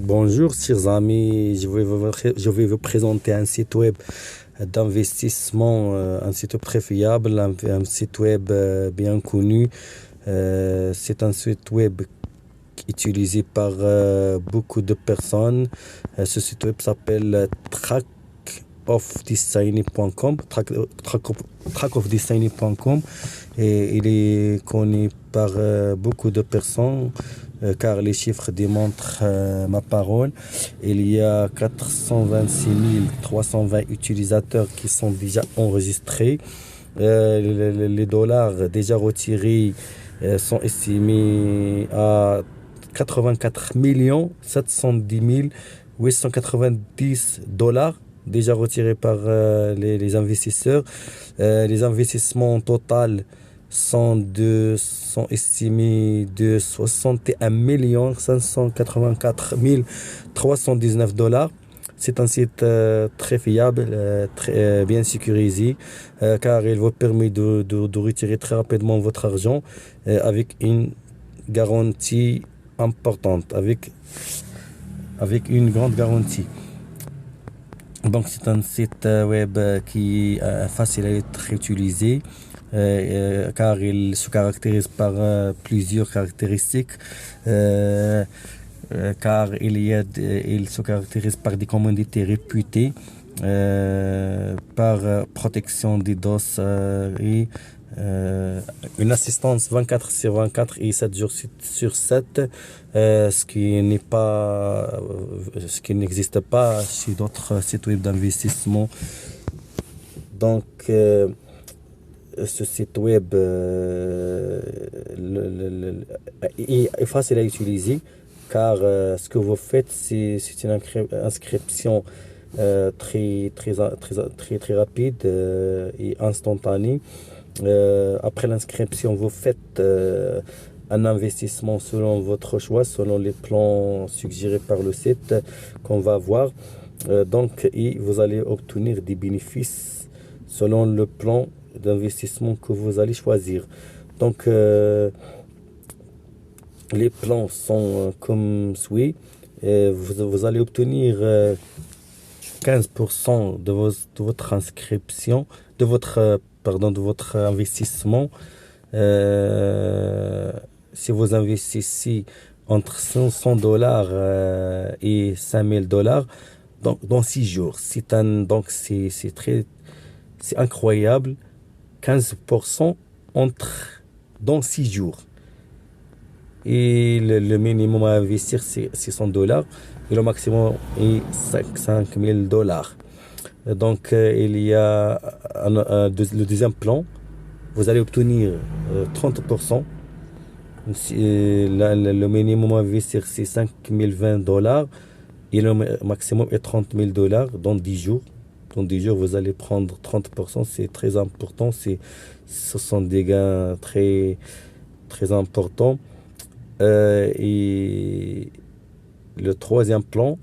Bonjour, chers amis. Je vais vous présenter un site web d'investissement, un site très fiable, un site web bien connu. C'est un site web utilisé par beaucoup de personnes. Ce site web s'appelle trackofdestiny.com, trackofdestiny.com, et il est connu par beaucoup de personnes car les chiffres démontrent ma parole. Il y a 426 320 utilisateurs qui sont déjà enregistrés. Les dollars déjà retirés sont estimés à 84 710 890 dollars déjà retirés par les investisseurs. Les investissements en total sont estimés de 61 584 319 dollars. C'est un site très fiable, très bien sécurisé, car il vous permet de retirer très rapidement votre argent avec une garantie importante, avec une grande garantie. Donc c'est un site web qui est facile à être utilisé, car il se caractérise par plusieurs caractéristiques. Car il se caractérise par des communautés réputées, par protection des DOS et une assistance 24 sur 24 et 7 jours sur 7, ce qui n'existe pas chez d'autres sites web d'investissement. Donc, ce site web est facile à utiliser, car ce que vous faites, c'est une inscription très rapide et instantanée. Après l'inscription, vous faites un investissement selon votre choix, selon les plans suggérés par le site qu'on va voir. Et vous allez obtenir des bénéfices selon le plan d'investissement que vous allez choisir. Donc, les plans sont comme suit. Vous allez obtenir 15% de votre inscription, de votre investissement. Si vous investissez entre 500 dollars et 5000 dollars, donc dans 6 jours, c'est incroyable. 15% dans 6 jours. Et le minimum à investir, c'est 600 dollars. Et le maximum est 5 000 dollars. Donc, il y a le deuxième plan. Vous allez obtenir 30%. Le minimum à investir, c'est 5 020 dollars. Et le maximum est 30 000 dollars dans 10 jours. Dans 10 jours, vous allez prendre 30%. C'est très important. Ce sont des gains très, très importants. Et le troisième plan,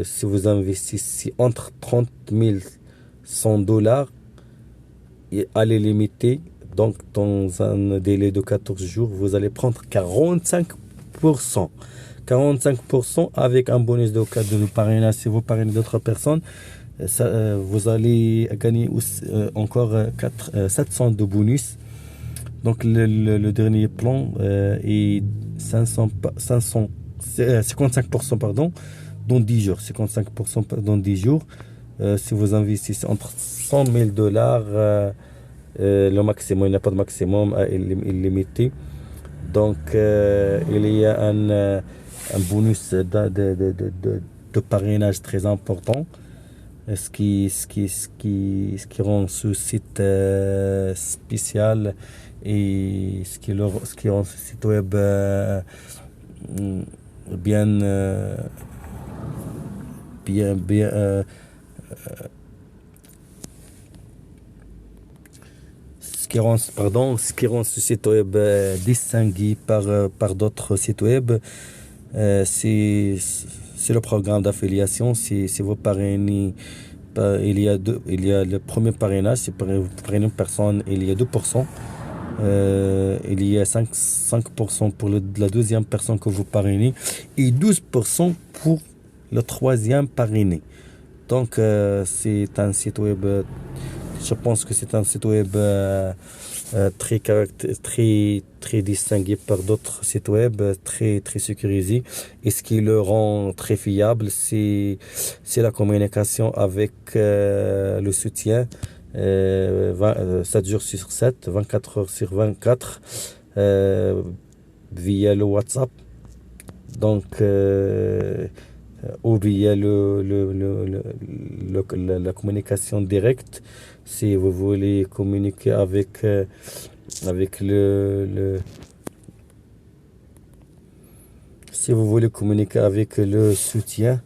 si vous investissez entre 30 100 dollars et à l'illimité, donc dans un délai de 14 jours, vous allez prendre 45%. 45% avec un bonus de cas de parrainage. Si vous parrainez d'autres personnes, vous allez gagner encore 700 de bonus. Donc le dernier plan est 55% pardon, dans 10 jours. 55% dans 10 jours. Si vous investissez entre 100 000 dollars, le maximum, il n'y a pas de maximum illimité. Donc il y a un bonus de parrainage très important. Ce qui rend ce site spécial, et ce qui rend ce site web bien ce qui rend ce site web distingué par d'autres sites web, c'est le programme d'affiliation. Si vous parrainez, il y a le premier parrainage, c'est pour une personne, il y a 2%. Il y a 5% pour la deuxième personne que vous parrainez et 12% pour le troisième parrainé. Donc, c'est un site web, je pense que c'est un site web très distingué par d'autres sites web, très sécurisé. Et ce qui le rend très fiable, c'est la communication avec le soutien 7 jours sur 7, 24 heures sur 24, via le WhatsApp. Donc, ou via la communication directe. Si vous voulez communiquer avec si vous voulez communiquer avec le soutien,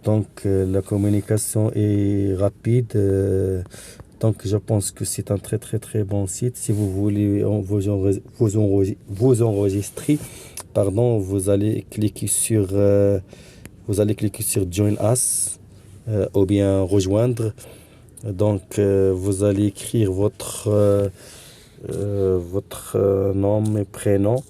donc la communication est rapide. Donc je pense que c'est un très bon site. Si vous voulez vous enregistrer, pardon, vous allez cliquer sur Join Us ou bien rejoindre. Donc vous allez écrire votre nom et prénom,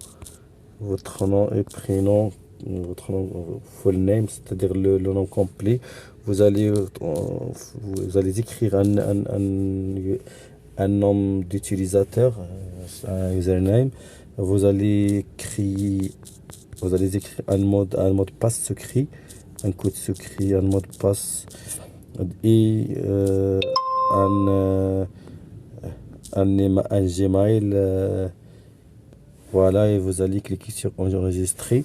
votre nom et prénom, votre nom full name, c'est-à-dire le nom complet. Vous allez écrire un nom d'utilisateur, un username. Vous allez écrire un mot de passe secret, un code secret, un mot de passe et un Gmail. Voilà, et vous allez cliquer sur enregistrer.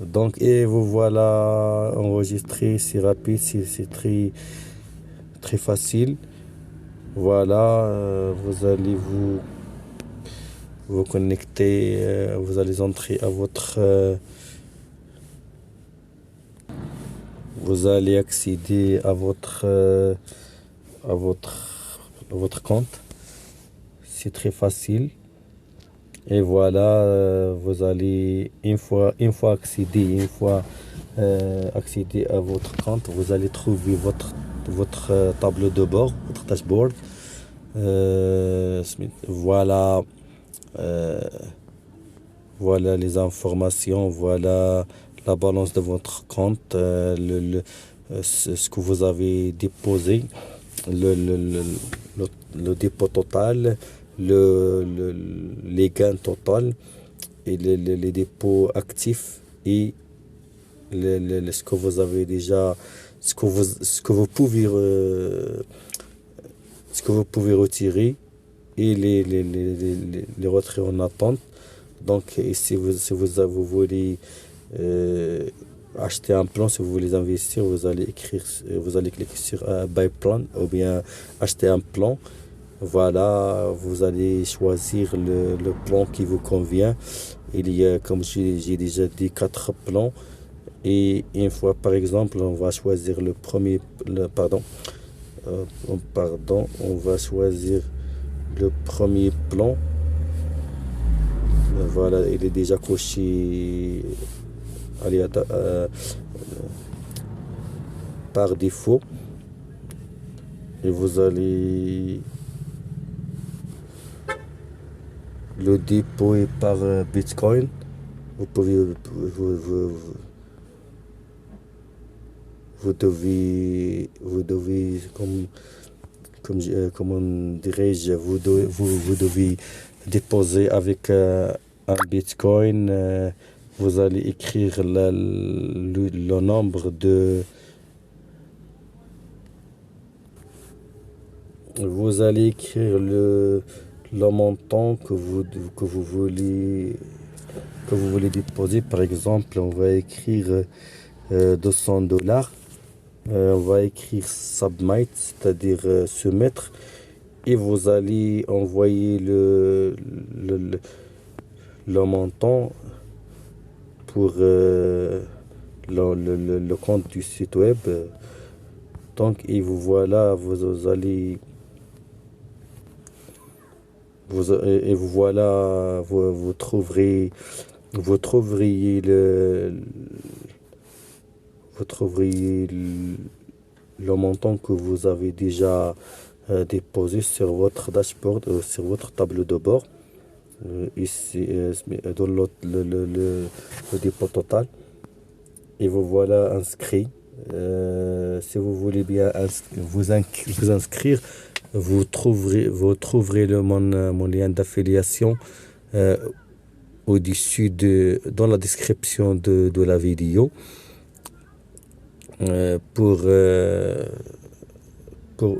Donc, et vous voilà enregistré, c'est rapide, c'est très facile. Voilà, vous allez vous connecter, vous allez entrer vous allez accéder à votre compte. C'est très facile. Et voilà, vous allez une fois accéder à votre compte, vous allez trouver votre tableau de bord, votre dashboard. Voilà, voilà les informations, voilà la balance de votre compte, ce que vous avez déposé, le dépôt total, les gains total et les dépôts actifs et ce que vous avez déjà, ce que vous pouvez retirer et les retraits en attente. Donc, et si vous voulez acheter un plan, si vous voulez investir, vous allez cliquer sur Buy Plan ou bien acheter un plan. Voilà, vous allez choisir le plan qui vous convient. Il y a, comme j'ai déjà dit, 4 plans. Et une fois, par exemple, on va choisir on va choisir le premier plan. Voilà, il est déjà coché par défaut. Et vous allez... Le dépôt est par Bitcoin. Vous devez, comment dirais-je, vous devez déposer avec un Bitcoin. Vous allez écrire le nombre de... Vous allez écrire le montant que vous voulez déposer. Par exemple, on va écrire $200. On va écrire submit, c'est-à-dire soumettre, et vous allez envoyer le montant pour le compte du site web. Donc, et vous voilà, vous trouverez le montant que vous avez déjà déposé sur votre dashboard, sur votre tableau de bord. ici dans le dépôt total. Et vous voilà inscrit. Si vous voulez bien vous inscrire, vous trouverez mon lien d'affiliation euh, au-dessus dans la description de la vidéo. Euh, pour, euh, pour,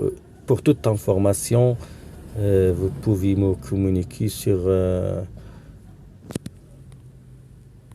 pour toute information, vous pouvez me communiquer